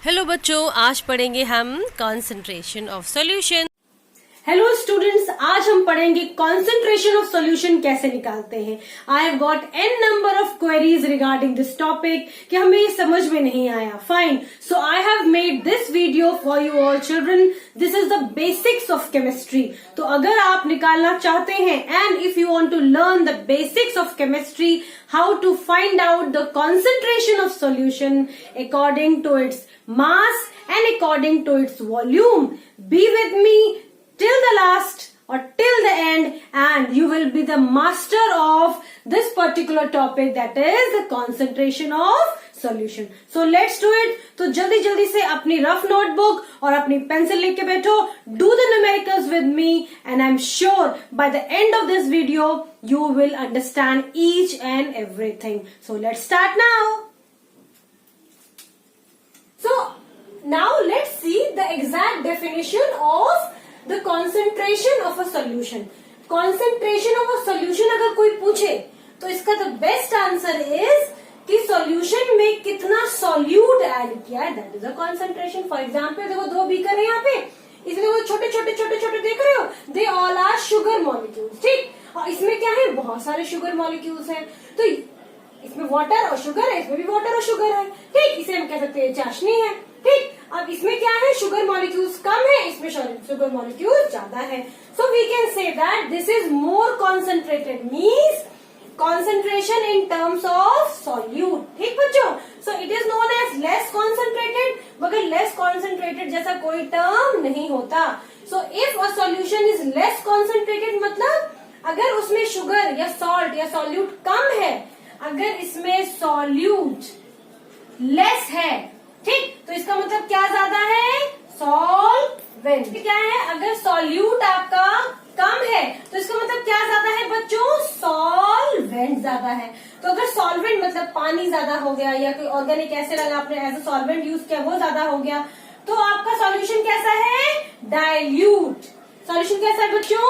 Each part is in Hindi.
हेलो बच्चों, आज पढ़ेंगे हम concentration of solution. Hello students, आज हम पढ़ेंगे कॉन्सेंट्रेशन ऑफ सॉल्यूशन कैसे निकालते हैं। I have got an number of queries regarding this topic कि हमें ये समझ में नहीं आया। Fine, so I have made this video for you all children. This is the basics of chemistry. तो अगर आप निकालना चाहते हैं and if you want to learn the basics of chemistry, how to find out the concentration of solution according to its mass and according to its volume, be with me till the last or till the end and you will be the master of this particular topic, that is the concentration of solution. So let's do it. तो जल्दी जल्दी से अपनी रफ नोटबुक और अपनी पेंसिल लेके बैठो. Do the numericals with me and I'm sure by the end of this video you will understand each and everything. So let's start now. So now let's see the exact definition of the concentration of a solution. Concentration of a solution अगर कोई पूछे तो इसका the best answer is कि solution में कितना solute ऐड किया है, that is a concentration. For example, देखो दो बीकर है यहाँ पे, इसमें वो छोटे छोटे छोटे छोटे देख रहे हो, they all are sugar molecules. ठीक, और इसमें क्या है, बहुत सारे sugar molecules हैं. तो इसमें वाटर और शुगर है, इसमें भी वाटर और शुगर है. ठीक, इसे हम कह सकते हैं चाशनी है. ठीक, अब इसमें क्या है, शुगर मॉलिक्यूल्स कम है, इसमें शुगर मॉलिक्यूल्स ज्यादा है. So we can say that this is more concentrated, means concentration in terms of solute. ठीक बच्चों, so it is known as less concentrated, मगर लेस कॉन्सेंट्रेटेड जैसा कोई टर्म नहीं होता. So if a solution is less concentrated, मतलब अगर उसमें शुगर या सॉल्ट या सॉल्यूट कम है, अगर इसमें सॉल्यूट लेस है, ठीक, तो इसका मतलब क्या ज्यादा है, सॉल्वेंट. क्या है, अगर सॉल्यूट आपका कम है तो इसका मतलब क्या ज्यादा है बच्चों, सॉल्वेंट ज्यादा है. तो अगर सॉल्वेंट मतलब पानी ज्यादा हो गया या कोई ऑर्गेनिक एसिड अगर आपने एज अ सॉल्वेंट यूज किया वो ज्यादा हो गया, तो आपका सॉल्यूशन कैसा है, डाइल्यूट. सॉल्यूशन कैसा है बच्चों,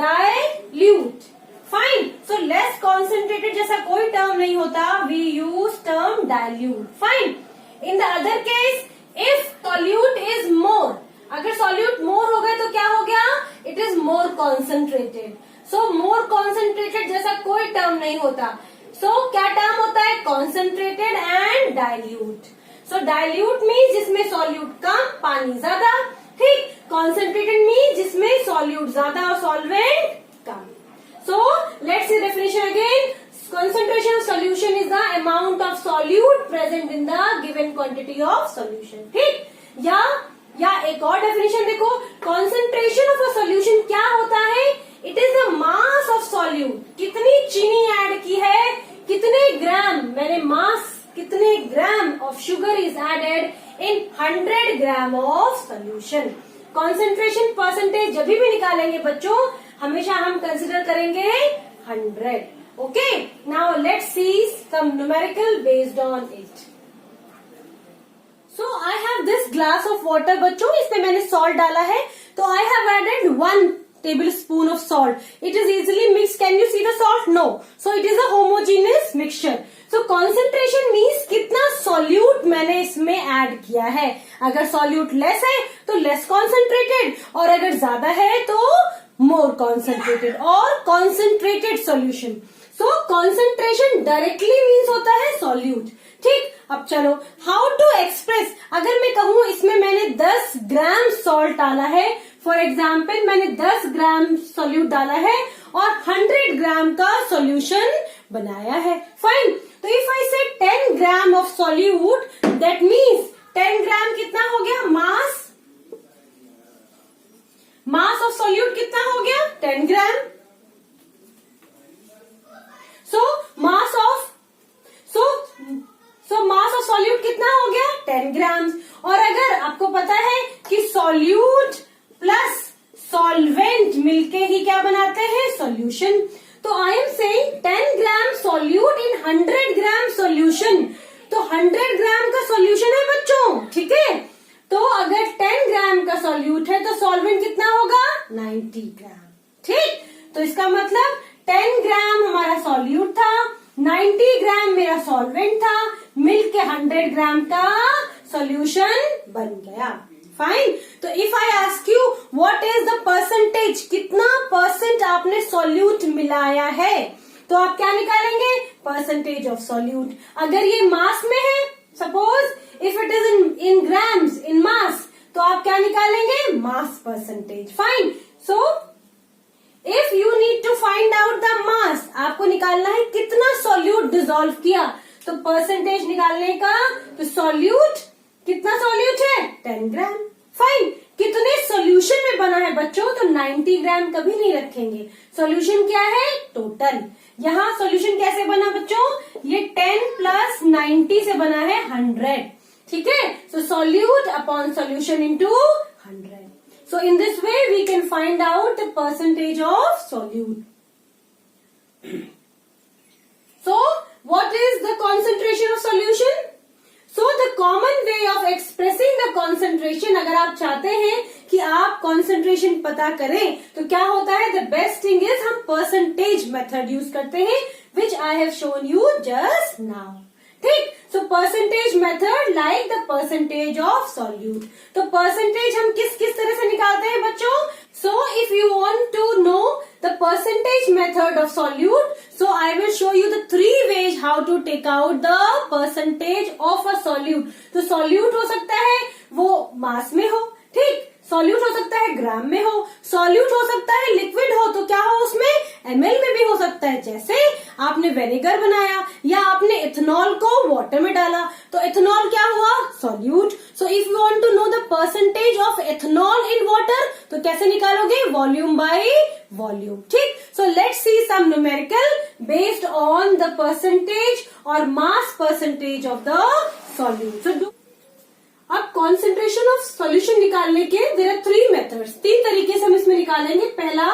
dilute. Fine, so less concentrated जैसा कोई टर्म नहीं होता, we use term dilute. Fine. In the other case, if solute is more, अगर सॉल्यूट मोर हो गए तो क्या हो गया, it is more concentrated. So more concentrated जैसा कोई टर्म नहीं होता. सो क्या टर्म होता है, concentrated and dilute. So dilute means जिसमें सॉल्यूट कम, पानी ज्यादा. ठीक, कॉन्सेंट्रेटेड मीन्स जिसमें सॉल्यूट ज्यादा और solvent come. So let's see definition again. Concentration of solution is the amount of solute present in the given quantity of solution. ठीक, या एक और definition देखो, concentration of a solution क्या होता है, it is the mass of solute. कितनी चीनी ऐड की है, कितने ग्राम, मैंने मास कितने ग्राम of sugar is added in 100 gram of solution. Concentration percentage जब भी निकालेंगे बच्चों, हमेशा हम कंसिडर करेंगे 100. Okay, now let's see some numerical based on it. So I have this glass of water बच्चों, इसमें मैंने सॉल्ट डाला है, तो I have added 1 tablespoon of salt. It is easily mix. Can you see the salt? No. So it is a homogeneous mixture. So concentration means कितना सॉल्यूट मैंने इसमें ऐड किया है. अगर सॉल्यूट लेस है तो लेस कॉन्सेंट्रेटेड, और अगर ज्यादा है तो more concentrated or concentrated solution. So concentration directly means होता है solute. ठीक, अब चलो how to express. अगर मैं कहूँ इसमें मैंने 10 ग्राम सॉल्ट डाला है, फॉर एग्जाम्पल मैंने 10 ग्राम सॉल्यूट डाला है और 100 ग्राम का सॉल्यूशन बनाया है. फाइन, तो इफ आई से 10 gram of solute, that means 10 ग्राम कितना हो गया, मास ऑफ सॉल्यूट कितना हो गया, 10 ग्राम. सो मास ऑफ सॉल्यूट कितना हो गया, 10 ग्राम. और अगर आपको पता है कि सॉल्यूट प्लस सॉल्वेंट मिलके ही क्या बनाते हैं, सॉल्यूशन. तो I am saying 10 gram solute in 100 gram solution. तो 100 ग्राम का सॉल्यूशन है बच्चों. ठीक है, तो अगर 10 ग्राम का सॉल्यूट है तो सॉल्वेंट कितना होगा, 90 ग्राम. ठीक, तो इसका मतलब 10 ग्राम हमारा सॉल्यूट था, 90 ग्राम मेरा सॉल्वेंट था, मिलके 100 ग्राम का सॉल्यूशन बन गया। फाइन। तो if I ask you what is the percentage, कितना परसेंट आपने सॉल्यूट मिलाया है, तो आप क्या निकालेंगे? Percentage of solute. अगर ये मास में है, suppose if it is in grams, in mass, तो आप क्या निकालेंगे? Mass percentage. Fine. So if you need to find out the mass, आपको निकालना है कितना सॉल्यूट डिसॉल्व किया, तो परसेंटेज निकालने का, तो सॉल्यूट, कितना सॉल्यूट है? 10 ग्राम। फाइन। कितने सॉल्यूशन में बना है बच्चों? तो 90 ग्राम कभी नहीं रखेंगे। सॉल्यूशन क्या है? टोटल। यहाँ सॉल्यूशन कैसे बना बच्चों? ये 10 प्लस 90 से बना है 100। ठीक है। So solute upon solution into 100. So in this way we can find out the percentage of solute. So what is the concentration of solution? So the common way of expressing the concentration, अगर आप चाहते हैं कि आप concentration पता करें, तो क्या होता है? The best thing is हम percentage method use करते हैं, which I have shown you just now. ठीक। So percentage method like the percentage of solute. तो परसेंटेज हम किस किस तरह से निकालते हैं बच्चों? So if you want to know the percentage method of solute, so I will show you the 3 ways how to take out the percentage of a solute. तो सॉल्यूट हो सकता है वो मास में हो, ठीक, सॉल्यूट हो सकता है ग्राम में हो, सॉल्यूट हो सकता है लिक्विड हो, तो क्या हो उसमें? एमएल में भी हो सकता है। जैसे आपने विनेगर बनाया या आपने इथेनॉल को वाटर में डाला, तो इथेनॉल क्या हुआ? Solute. So if you want to know the percentage of ethanol in water, तो कैसे निकालोगे? Volume by volume. ठीक। So let's see some numerical based on the percentage और mass percentage of the solute. So अब कॉन्सेंट्रेशन ऑफ सॉल्यूशन निकालने के देयर आर 3 मेथड्स। 3 तरीके से हम इसमें निकालेंगे। पहला,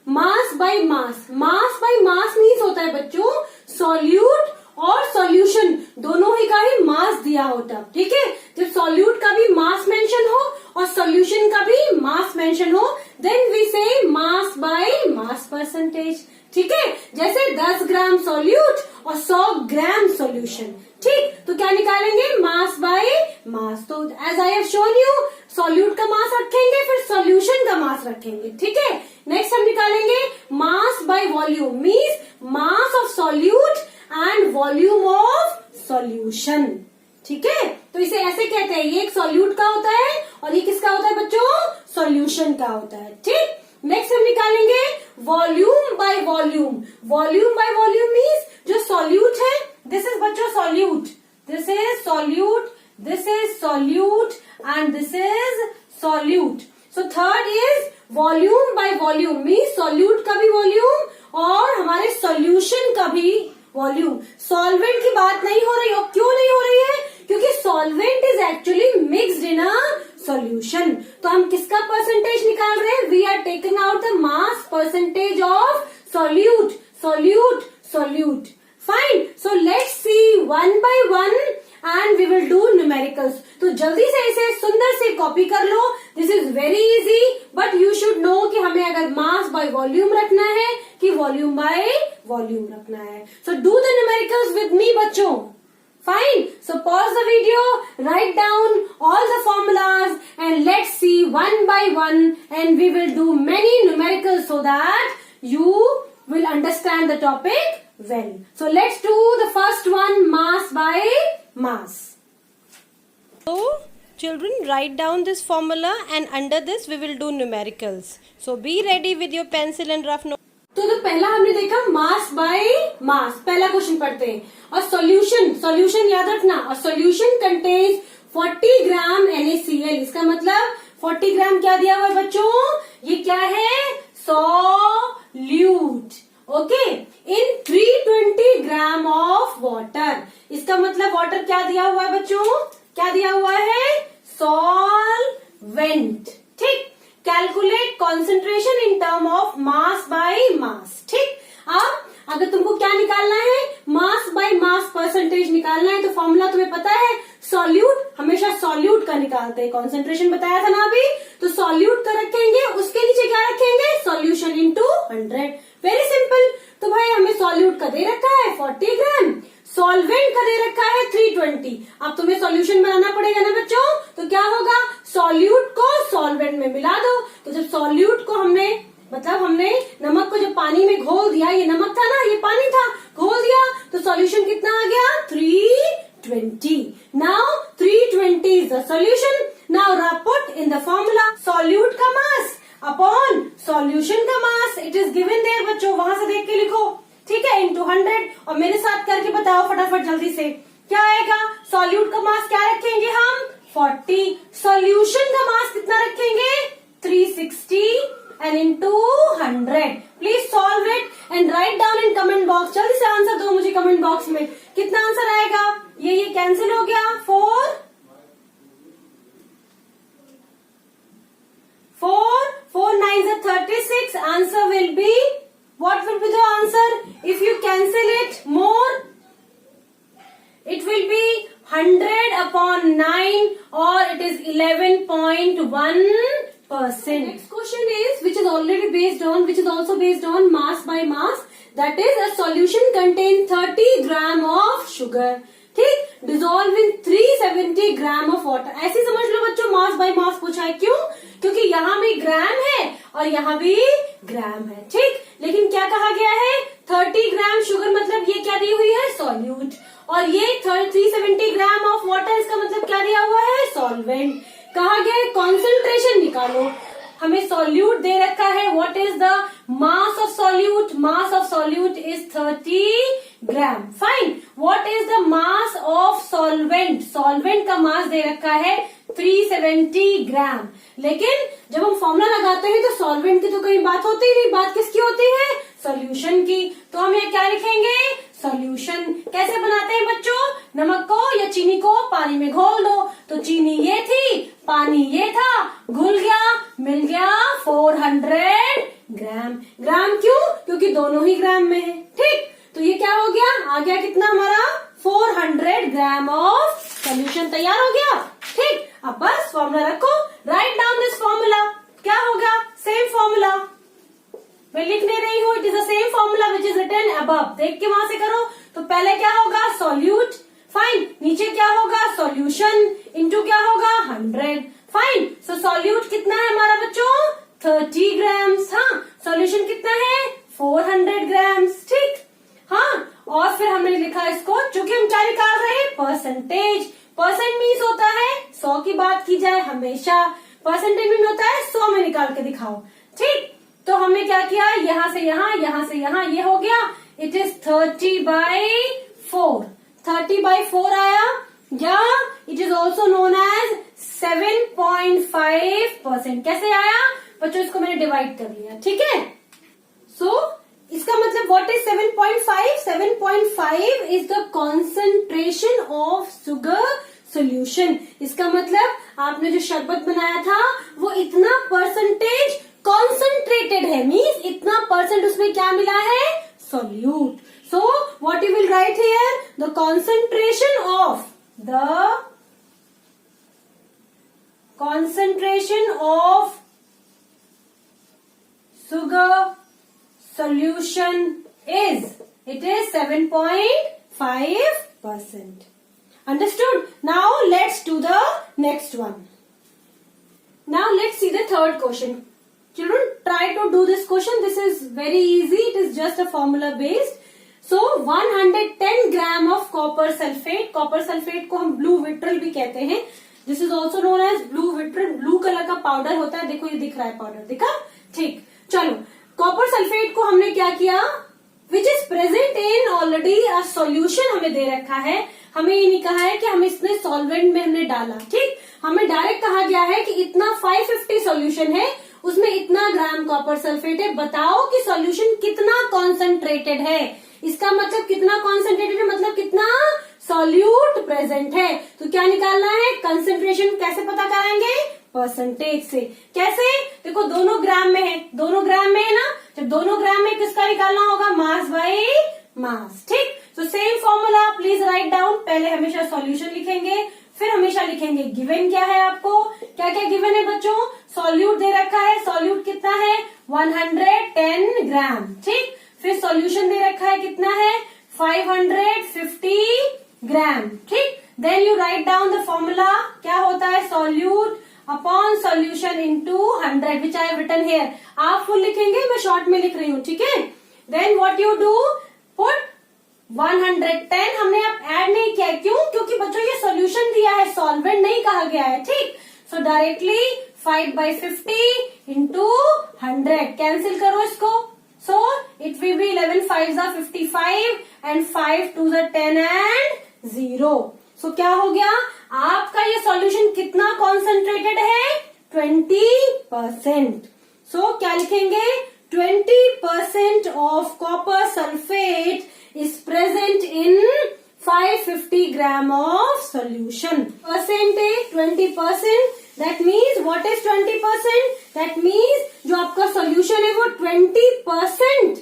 मास by mass. Mass by mass means होता है बच्चों सॉल्यूट और सॉल्यूशन दोनों ही का ही मास दिया होता। ठीक है। जब सॉल्यूट का भी मास मेंशन हो और सॉल्यूशन का भी मास मेंशन हो, देन वी से मास बाय मास परसेंटेज। ठीक है। जैसे 10 ग्राम सॉल्यूट और 100 ग्राम सॉल्यूशन। ठीक। तो क्या निकालेंगे? Mass by mass. तो as I have shown you, solute का मास रखेंगे, फिर सॉल्यूशन का मास रखेंगे। ठीक है। नेक्स्ट हम निकालेंगे mass by volume, means mass of solute and volume of solution. ठीक है। तो इसे ऐसे कहते हैं, ये एक सॉल्यूट का होता है और ये किसका होता है बच्चों? सॉल्यूशन का होता है। ठीक। नेक्स्ट हम निकालेंगे volume by volume. Volume by volume means जो सॉल्यूट है, दिस इज बच्चों solute, this is solute, this is solute and this is solute. So third is volume by volume, means solute का भी वॉल्यूम और हमारे सॉल्यूशन का भी वॉल्यूम। सॉल्वेंट की बात नहीं हो रही हो, क्यों नहीं हो रही है? क्योंकि solvent is actually mixed in a solution. तो हम किसका परसेंटेज निकाल रहे हैं? We are taking out the mass percentage of solute, solute, solute. Fine. So let's see one by one and we will do numericals. तो जल्दी से इसे सुंदर से कॉपी कर लो। This is very easy, but you should know कि हमें अगर मास बाय वॉल्यूम रखना है कि वॉल्यूम बाय वॉल्यूम रखना है। So do the numericals with me बच्चों। Fine. So pause the video, write down all the formulas and let's see one by one and we will do many numericals so that you will understand the topic well. So let's do the first one, mass by mass. So children, write down this formula and under this we will do numericals. So be ready with your pencil and rough note. तो पहला हमने देखा मास बाय मास, पहला क्वेश्चन पढ़ते हैं। और सॉल्यूशन, सॉल्यूशन याद रखना, और सॉल्यूशन कंटेन्स 40 ग्राम NaCl। इसका मतलब 40 ग्राम क्या दिया हुआ है बच्चों? ये क्या है? Solute. Okay. In 320 gram of water. इसका मतलब वाटर क्या दिया हुआ है बच्चों? क्या दिया हुआ है? सॉल्वेंट। ठीक। Calculate concentration in term of mass by मास। ठीक। अब अगर तुमको क्या निकालना है? मास बाय मास परसेंटेज निकालना है, तो फॉर्मूला तुम्हें पता है, सॉल्यूट हमेशा सॉल्यूट का निकालते हैं। कॉन्सेंट्रेशन बताया था ना अभी, तो सॉल्यूट का रखेंगे, उसके नीचे क्या रखेंगे? Solution into 100। Very simple. तो भाई हमें सॉल्यूट का दे रखा है 40 ग्राम, सॉल्वेंट का दे रखा है 320। अब तुम्हें सॉल्यूशन बनाना पड़ेगा ना बच्चों। में मिला दो। तो जब सॉल्यूट को हमने नमक को जब पानी में घोल दिया, ये नमक था ना, ये पानी था, घोल दिया, तो सॉल्यूशन कितना आ गया? 320. Now 320 is the solution. Now put in the formula solute का mass अपॉन सॉल्यूशन का मास. इट इज गिवन देयर बच्चों, वहां से देख के लिखो, ठीक है, into 100. और मेरे साथ करके बताओ फटाफट जल्दी से, क्या आएगा? सॉल्यूट का मास क्या रखेंगे हम? 40. सॉल्यूशन का मास कितना रखेंगे? 360 and into 100. Please solve it and write down in comment box. जल्दी से आंसर दो मुझे कमेंट बॉक्स में. कितना आंसर आएगा? ये कैंसिल हो गया. 4 9s are 36. Answer will be, what will be the answer? If you cancel it more, it will be 100 upon 9 or it is 11.1%. Next question is, which is also based on mass by mass. That is, a solution contains 30 gram of sugar. ठीक, dissolve in 370 gram of water. ऐसे समझ लो बच्चों, मास बाय मास पूछा है. क्यों? क्योंकि यहाँ भी ग्राम है और यहाँ भी ग्राम है. ठीक, लेकिन क्या कहा गया है? 30 ग्राम शुगर, मतलब ये क्या दी हुई है? सॉल्यूट. और ये 370 ग्राम ऑफ वाटर, इसका मतलब क्या दिया हुआ है? सॉल्वेंट. कहा गया है कॉन्सेंट्रेशन निकालो. हमें सॉल्यूट दे रखा है. What is the mass of solute? Mass of solute is 30 gram. Fine. What is the mass of solvent? Solvent का मास दे रखा है 370 ग्राम. लेकिन जब हम फॉर्मूला लगाते हैं तो सॉल्वेंट की तो कहीं बात होती ही नहीं. बात किसकी होती है? सॉल्यूशन की. तो हम ये क्या लिखेंगे? सॉल्यूशन. कैसे बनाते हैं बच्चों? नमक को या चीनी को पानी में घोल दो. तो चीनी ये थी, पानी ये था, घुल गया, मिल गया 400 ग्राम. ग्राम क्यों? क्योंकि दोनों ही ग्राम में है. ठीक, तो ये क्या हो गया? आ गया कितना हमारा? 400 ग्राम ऑफ सॉल्यूशन तैयार हो गया. ठीक, अब बस फॉर्मूला रखो. Write down this formula. क्या होगा? सेम फॉर्मूला मैं लिख नहीं रही हूँ. It is the same formula which is written above. देख के वहां से करो. तो पहले क्या होगा? सॉल्यूट. फाइन. नीचे क्या होगा? सॉल्यूशन. इनटू क्या होगा? 100. फाइन. सो सॉल्यूट कितना है हमारा बच्चों? 30 ग्राम्स. हाँ, सॉल्यूशन कितना है? 400 ग्राम्स. ठीक, हाँ. और फिर हमने लिखा इसको, चूंकि हम क्या निकाल रहे हैं? परसेंटेज. परसेंट मीन्स होता है 100 की बात की जाए हमेशा. परसेंटेज मीन होता है 100 में निकाल के दिखाओ. ठीक, तो हमने क्या किया? यहाँ से यहाँ से यहाँ, ये हो गया. It is 30/4. 30/4 आया, या it is also known as 7.5%. कैसे आया बच्चों? इसको मैंने डिवाइड कर लिया. ठीक है. सो इसका मतलब what is 7.5? 7.5 is the concentration of sugar solution. इसका मतलब आपने जो शरबत बनाया था वो इतना परसेंटेज कॉन्सेंट्रेटेड है. मीन्स इतना परसेंट उसमें क्या मिला है? Solute. So what you will write here? The concentration of sugar solution is 7.5%. Understood? Now let's do the next one. Now let's see the third question. Children, try to do this question. This is very easy. It is just a formula based. So 110 gram of copper sulfate. Copper sulfate को हम blue vitriol भी कहते हैं. This is also known as blue vitriol. Blue colour का पाउडर होता है. देखो ये दिख रहा है पाउडर. दिखा? ठीक, चलो. कॉपर सल्फेट को हमने क्या किया? Which is present in already a solution हमें दे रखा है. हमें ये नहीं कहा है कि हम इसमें सॉल्वेंट में हमने डाला. ठीक, हमें डायरेक्ट कहा गया है कि इतना 550 सॉल्यूशन है, उसमें इतना ग्राम कॉपर सल्फेट है. बताओ कि सॉल्यूशन कितना कॉन्सेंट्रेटेड है. इसका मतलब कितना कॉन्सेंट्रेटेड है, मतलब कितना सॉल्यूट प्रेजेंट है. तो क्या निकालना है? कंसेंट्रेशन. कैसे पता कराएंगे? परसेंटेज से. कैसे? देखो दोनों ग्राम में है. दोनों ग्राम में है ना. जब दोनों ग्राम में किसका निकालना होगा? मास बाय मास. ठीक, तो same formula please write down. पहले हमेशा सॉल्यूशन लिखेंगे, फिर हमेशा लिखेंगे गिवन क्या है. आपको क्या क्या गिवन है बच्चों? सॉल्यूट दे रखा है. सॉल्यूट कितना है? 110 ग्राम. ठीक, फिर सॉल्यूशन दे रखा है कितना है? 550 ग्राम. ठीक, then you write down the formula. क्या होता है? Solute upon solution into 100 which I have written here. आप फुल लिखेंगे, मैं शॉर्ट में लिख रही हूँ, ठीक है। Then what you do, put 110 हमने अब ऐड नहीं किया है, क्यों? क्योंकि बच्चों ये सॉल्यूशन दिया है, सॉल्वेंट नहीं कहा गया है, ठीक। सो डायरेक्टली 5/50 इंटू 100, कैंसिल करो इसको। So it will be 11 5 55 and 5 2 10 and 0। सो क्या हो गया, आपका ये सॉल्यूशन कितना कॉन्सेंट्रेटेड है, 20%। सो क्या लिखेंगे, 20% of copper sulphate is present in 550 gram of solution. Percentage 20%. That means what is 20%? That means जो आपका solution है वो 20%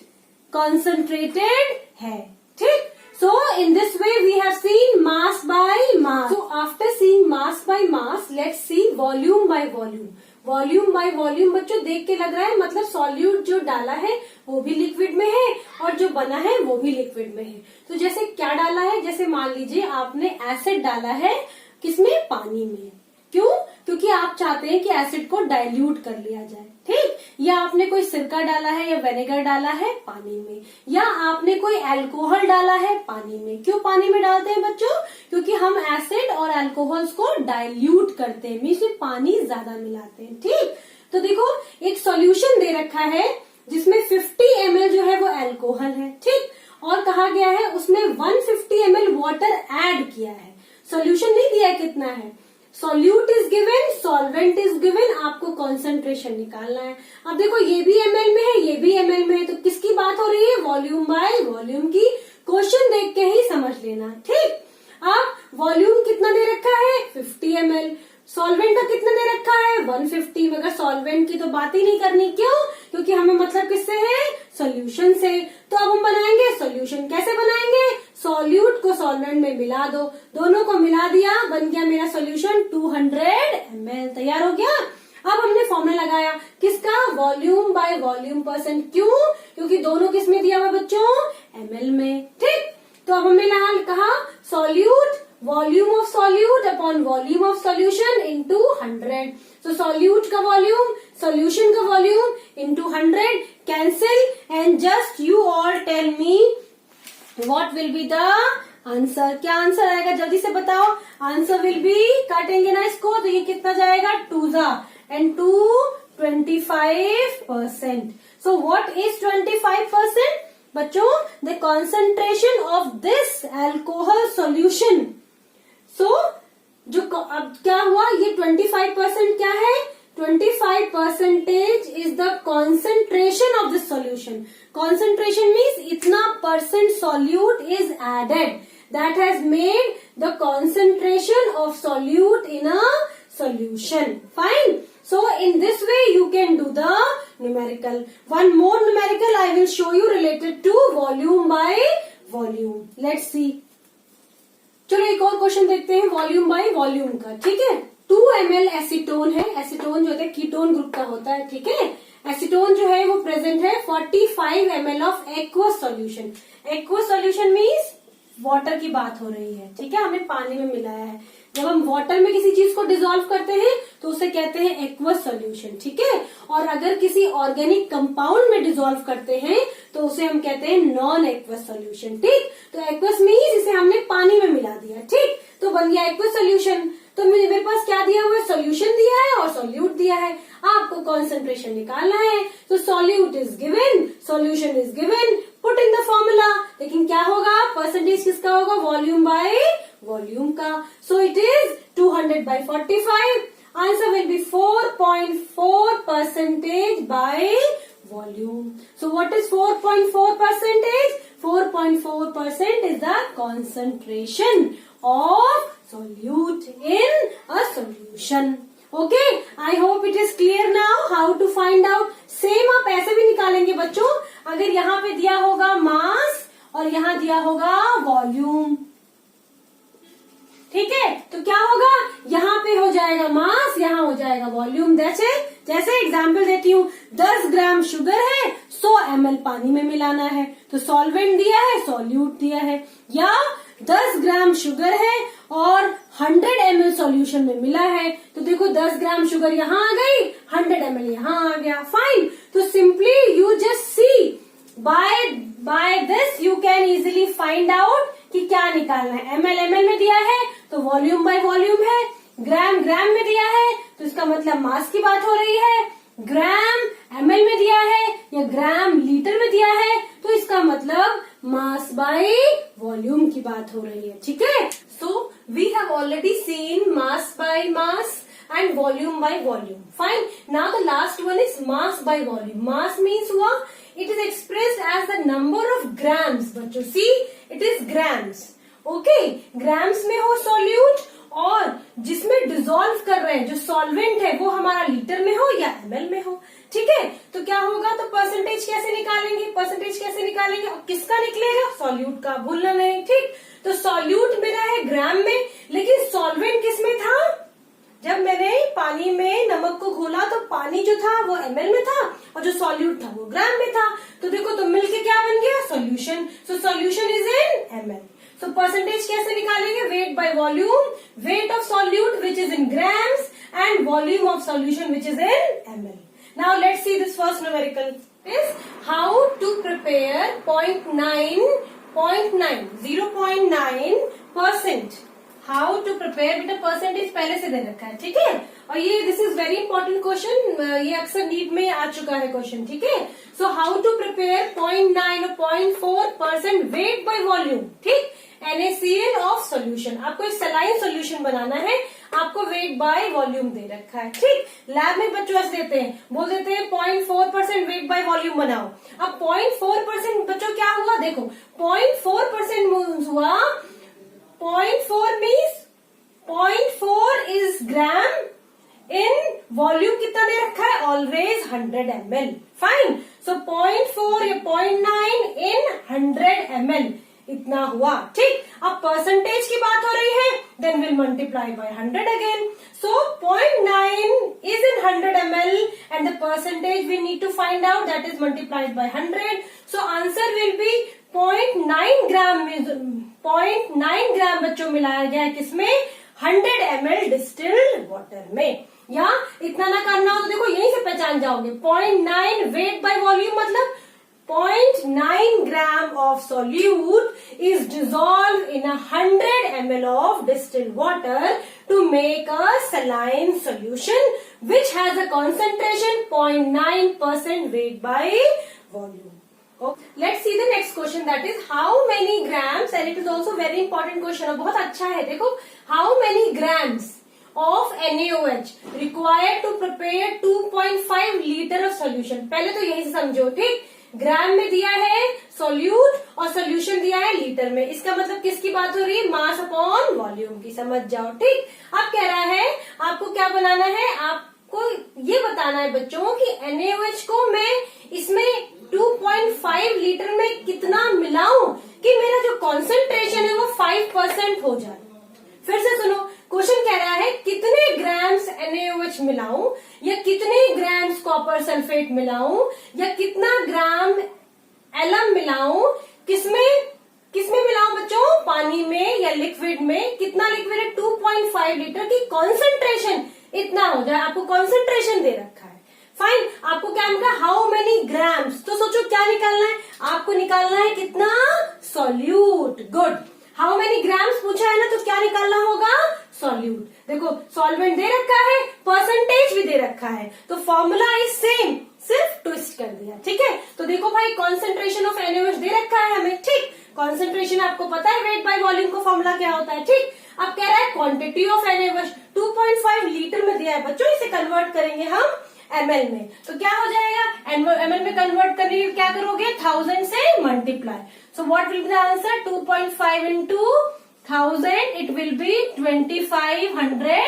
concentrated है, ठीक। So in this way we have seen mass by mass. So after seeing mass by mass, let's see volume by volume. Volume by volume बच्चों देख के लग रहा है मतलब सॉल्यूट जो डाला है वो भी लिक्विड में है और जो बना है वो भी लिक्विड में है। तो जैसे क्या डाला है, जैसे मान लीजिए आपने एसिड डाला है किसमें, पानी में। क्यों? क्योंकि आप चाहते हैं कि एसिड को डाइल्यूट कर लिया जाए, ठीक। या आपने कोई सिरका डाला है या विनेगर डाला है पानी में, या आपने कोई अल्कोहल डाला है पानी में। क्यों पानी में डालते हैं बच्चों? क्योंकि हम एसिड और अल्कोहल्स को डाइल्यूट करते हैं, मीन्स पानी ज्यादा मिलाते हैं, ठीक। तो देखो एक सॉल्यूशन दे रखा है जिसमें 50 ml जो है वो अल्कोहल है, ठीक। और कहा गया है उसमें 150 ml वाटर ऐड किया है। सॉल्यूशन नहीं दिया कितना है, solute is given, solvent is given, आपको कॉन्सेंट्रेशन निकालना है। अब देखो ये भी ml में है, ये भी ml में है, तो किसकी बात हो रही है, वॉल्यूम बाय वॉल्यूम की। क्वेश्चन देख के ही समझ लेना, ठीक। अब वॉल्यूम कितना दे रखा है, 50 ml। सॉल्वेंट का कितना दे रखा है, 150। मगर सॉल्वेंट की तो बात ही नहीं करनी, क्यों? क्योंकि हमें मतलब किससे है, सोल्यूशन से। तो अब हम बनाएंगे सोल्यूशन, कैसे बनाएंगे, सॉल्यूट को सॉल्वेंट में मिला दो, दोनों को मिला दिया, बन गया मेरा सोल्यूशन 200 ml, तैयार हो गया। अब हमने फॉर्मूला लगाया किसका, वॉल्यूम बाय वॉल्यूम परसेंट। क्यों? क्योंकि दोनों किस में दिया हुआ बच्चों, ml में, ठीक। तो अब हमने यहाँ कहा solute volume of solute upon volume of solution into 100। So solute का वॉल्यूम, सॉल्यूशन का volume into 100, cancel and just you all tell me what will be the answer. क्या आंसर आएगा जल्दी से बताओ। आंसर विल बी, काटेंगे ना इसको तो ये कितना जाएगा, 2 एंड 2 25%। सो व्हाट इज 25% बच्चों, the concentration of this alcohol solution. So जो अब क्या हुआ, ये 25% क्या है, 25% is the concentration of this solution. Concentration means इतना percent solute is added that has made the concentration of solute in a solution. Fine. So in this way you can do the numerical. One more numerical I will show you related to volume by volume. Let's see. चलो एक और क्वेश्चन देखते हैं वॉल्यूम बाय वॉल्यूम का, ठीक है। 2 ml एसीटोन है, एसीटोन जो होता है कीटोन ग्रुप का होता है, ठीक है। एसीटोन जो है वो प्रेजेंट है 45 ml of aqueous solution. Aqueous solution means water की बात हो रही है, ठीक है, हमें पानी में मिलाया है। जब हम वाटर में किसी चीज को डिसॉल्व करते हैं तो उसे कहते हैं एक्वस सॉल्यूशन, ठीक है। और अगर किसी ऑर्गेनिक कंपाउंड में डिसॉल्व करते हैं तो उसे हम कहते हैं नॉन एक्वस सॉल्यूशन, ठीक। तो एक्वस मीन्स इसे हमने पानी में मिला दिया, ठीक, तो बन गया एक्वस सॉल्यूशन। तो मेरे पास क्या दिया हुआ है, सॉल्यूशन दिया है और सॉल्यूट दिया है, आपको कॉन्सेंट्रेशन निकालना है। तो solute is given, solution is given, put in the formula. लेकिन क्या होगा, परसेंटेज किसका होगा, वॉल्यूम बाय वॉल्यूम का। सो it is 200/45। Answer will be 4.4% by volume. So what is 4.4%? 4.4% is the concentration of solute in a solution. Okay, I hope it is clear now how to find out. Same आप ऐसे भी निकालेंगे बच्चों, अगर यहाँ पे दिया होगा मास और यहाँ दिया होगा वॉल्यूम, ठीक है, तो क्या होगा, यहाँ पे हो जाएगा मास, यहाँ हो जाएगा वॉल्यूम। जैसे एग्जाम्पल देती हूँ, 10 ग्राम शुगर है, 100 ml पानी में मिलाना है, तो सॉल्वेंट दिया है, सॉल्यूट दिया है, या 10 ग्राम शुगर है और 100 ml सॉल्यूशन में मिला है। तो देखो 10 ग्राम शुगर यहाँ आ गई, 100 ml यहाँ आ गया। फाइन। तो simply you just see by this you can easily find out कि क्या निकालना है। ml में दिया है तो वॉल्यूम बाय वॉल्यूम है, ग्राम में दिया है तो इसका मतलब मास की बात हो रही है, ग्राम ml में दिया है या ग्राम लीटर में दिया है तो इसका मतलब मास बाय वॉल्यूम की बात हो रही है। ठीक है। So we have already seen mass by mass and volume by volume. Fine. Now the last one is mass by volume. Mass means what? It is expressed as the number of grams. बच्चों see, it is grams. Okay. grams में हो solute और जिसमें डिसॉल्व कर रहे हैं जो सॉल्वेंट है वो हमारा लीटर में हो या ml में हो। ठीक है। तो क्या होगा, तो परसेंटेज कैसे निकालेंगे और किसका निकलेगा, सॉल्यूट का, भूलना नहीं। ठीक। तो सॉल्यूट मेरा है ग्राम में, लेकिन सॉल्वेंट किस में था, जब मैंने पानी में नमक को घोला तो पानी जो था वो ml में था और जो सॉल्यूट था वो ग्राम में था। तो देखो तो मिलके क्या बन गया, solution. So solution is in ml। So percentage कैसे निकालेंगे, weight by volume, weight of solute which is in grams and volume of solution which is in ml। Now let's see this first numerical is how to prepare 0.9%। How to prepare, बेटा परसेंटेज पहले से दे रखा है। ठीक है। और ये this is very important question, ये अक्सर नीट में आ चुका है क्वेश्चन। ठीक है। सो हाउ टू प्रिपेयर 0.9 और 0.4% वेट बाय वॉल्यूम। ठीक। NaCl ऑफ सोल्यूशन, आपको एक सलाइन सोल्यूशन बनाना है, आपको वेट बाय वॉल्यूम दे रखा है। ठीक। लैब में बच्चों ऐसे देते हैं, बोल देते हैं 0.4% वेट बाय वॉल्यूम बनाओ। अब 0.4% बच्चों क्या हुआ, देखो 0.4% हुआ, 0.4 means 0.4 is gram in volume कितना दे रखा है, ऑलवेज 100 ml। फाइन। सो 0.4 या 0.9 in 100 ml इतना हुआ। ठीक। अब परसेंटेज की बात हो रही है, then will multiply by 100 again. So 0.9 is in 100 ml and the percentage we need to find out, that is multiplied by 100. So answer will be 0.9 ग्राम में 0.9 ग्राम बच्चों मिलाया गया है किसमें, 100 ml डिस्टिल्ड वाटर में। या इतना ना करना हो तो देखो यहीं से पहचान जाओगे, 0.9 वेट बाय वॉल्यूम मतलब 0.9 gram of solute is dissolved in 100 ml of distilled water to make a saline solution which has a concentration 0.9% weight by volume. Let's see the next question, that is how many grams, and it is also very important question और बहुत अच्छा है। देखो how many grams of NaOH required to prepare 2.5 liter of solution। पहले तो यही से समझो। ठीक। ग्राम में दिया है सोल्यूट और सोल्यूशन दिया है लीटर में, इसका मतलब किसकी बात हो रही है, मास अपॉन वॉल्यूम की, समझ जाओ। ठीक। अब कह रहा है आपको क्या बनाना है, आपको ये बताना है बच्चों कि NaOH को मैं इसमें 2.5 लीटर में कितना मिलाऊं कि मेरा जो कॉन्सेंट्रेशन है वो 5% हो जाए। फिर से सुनो, क्वेश्चन कह रहा है कितने ग्राम्स NaOH मिलाऊं या कितने ग्राम्स कॉपर सल्फेट मिलाऊं या कितना ग्राम एलम मिलाऊं, किसमें मिलाऊं बच्चों, पानी में या लिक्विड में। कितना लिक्विड है, 2.5 लीटर की कॉन्सेंट्रेशन इतना हो जाए, आपको कॉन्सेंट्रेशन दे रखा है। फाइन। आपको क्या मिला, हाउ मेनी ग्राम्स, तो सोचो क्या निकालना है, आपको निकालना है कितना, solute. Good. How many grams पूछा है ना, तो क्या निकालना होगा, सॉल्यूट। देखो सॉल्वेंट दे रखा है, परसेंटेज भी दे रखा है, तो फॉर्मूला इज सेम, सिर्फ ट्विस्ट कर दिया। ठीक है। तो देखो भाई कॉन्सेंट्रेशन ऑफ NaOH दे रखा है हमें। ठीक। कॉन्सेंट्रेशन आपको पता है, वेट बाय वॉल्यूम का फॉर्मूला क्या होता है। ठीक। अब कह रहा है क्वांटिटी ऑफ NaOH 2.5 लीटर में दिया है बच्चों, इसे कन्वर्ट करेंगे हम ml में, तो क्या हो जाएगा, ml में कन्वर्ट करने के लिए क्या करोगे, 1000 से multiply. So what will be the answer, 2.5 into 1000 it will be 2500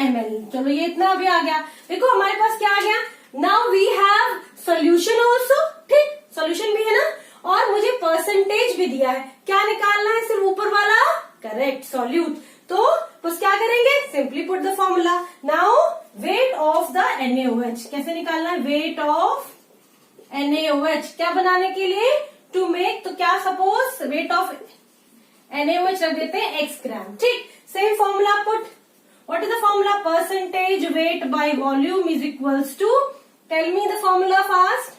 ml। चलो ये इतना अभी आ गया। देखो हमारे पास क्या आ गया, now we have solution also. ठीक। सोल्यूशन भी है ना, और मुझे परसेंटेज भी दिया है, क्या निकालना है, सिर्फ ऊपर वाला, करेक्ट, सॉल्यूट। तो बस क्या करेंगे, simply put the formula. Now weight of the NaOH कैसे निकालना है, वेट ऑफ NaOH क्या बनाने के लिए, टू मेक, तो क्या सपोज वेट ऑफ NaOH रख देते हैं x ग्राम. ठीक, same formula put. What is the formula? Percentage weight by volume is equals to, tell me the formula fast.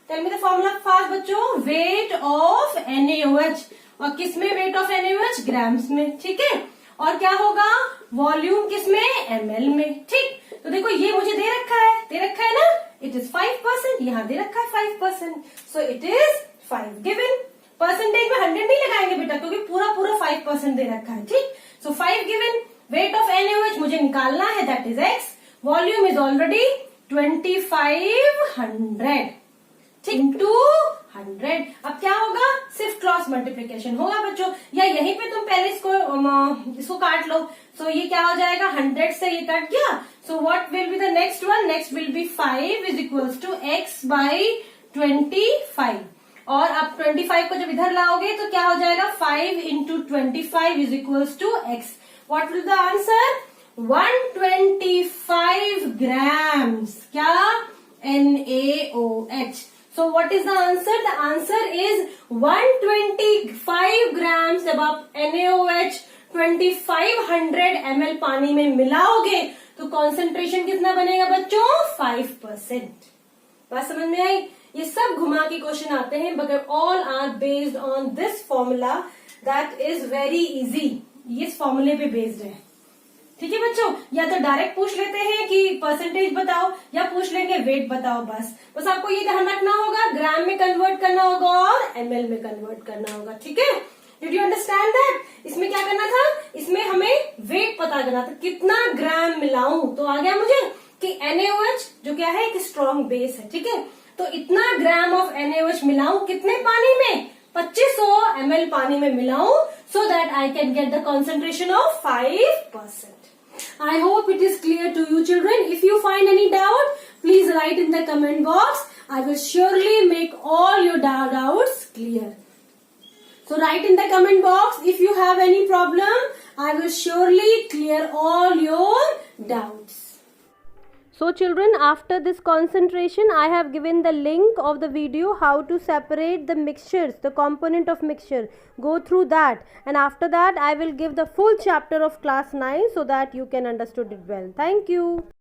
Tell me the formula fast बच्चों. Weight of NaOH. और किस में weight of NaOH? ग्राम्स में. ठीक है. और क्या होगा? वॉल्यूम किस में? ml में. ठीक. तो देखो ये मुझे दे रखा है ना. It is 5%. यहाँ दे रखा है 5%. So it is 5 given. Percentage में 100 नहीं लगाएंगे बेटा, क्योंकि पूरा 5% दे रखा है. ठीक. So 5 given. Weight of NaOH मुझे निकालना है, that is x. Volume is already 2500. ठीक, into 100. अब क्या होगा? सिर्फ क्रॉस मल्टीप्लीकेशन होगा बच्चों, या यहीं पे तुम पहले इसको काट लो. सो ये क्या हो जाएगा? 100 से ये कट गया. So what will be the next one? Next will be 5 is equals to x by 25. और अब 25 को जब इधर लाओगे तो क्या हो जाएगा? 5 into 25 is equals to x. What will the answer? 125 grams. क्या? NaOH. So what is the answer? The answer is 125 grams. जब आप NaOH 2500 ml पानी में मिलाओगे तो कॉन्सेंट्रेशन कितना बनेगा बच्चों? 5%. बात समझ में आई? ये सब घुमा के क्वेश्चन आते हैं, मगर all are based on this formula that is very easy. ये इस फॉर्मूले पे बेस्ड है. ठीक है बच्चों, या तो डायरेक्ट पूछ लेते हैं कि परसेंटेज बताओ, या पूछ लेंगे वेट बताओ. बस आपको ये ध्यान रखना होगा, ग्राम में कन्वर्ट करना होगा और ml में कन्वर्ट करना होगा. ठीक है, डिड यू अंडरस्टैंड दैट? इसमें क्या करना था? इसमें हमें वेट पता करना था, कितना ग्राम मिलाऊं. तो आ गया मुझे कि NaOH जो क्या है, एक स्ट्रॉन्ग बेस है. ठीक है, तो इतना ग्राम ऑफ NaOH मिलाऊं कितने पानी में? 2500 ml पानी में मिलाऊं, so that I can get the concentration of 5%. I hope it is clear to you children. If you find any doubt, please write in the comment box. I will surely make all your doubts clear. So write in the comment box if you have any problem. I will surely clear all your doubts. So children, after this concentration, I have given the link of the video how to separate the mixtures, the component of mixture. Go through that, and after that I will give the full chapter of class 9 so that you can understood it well. Thank you.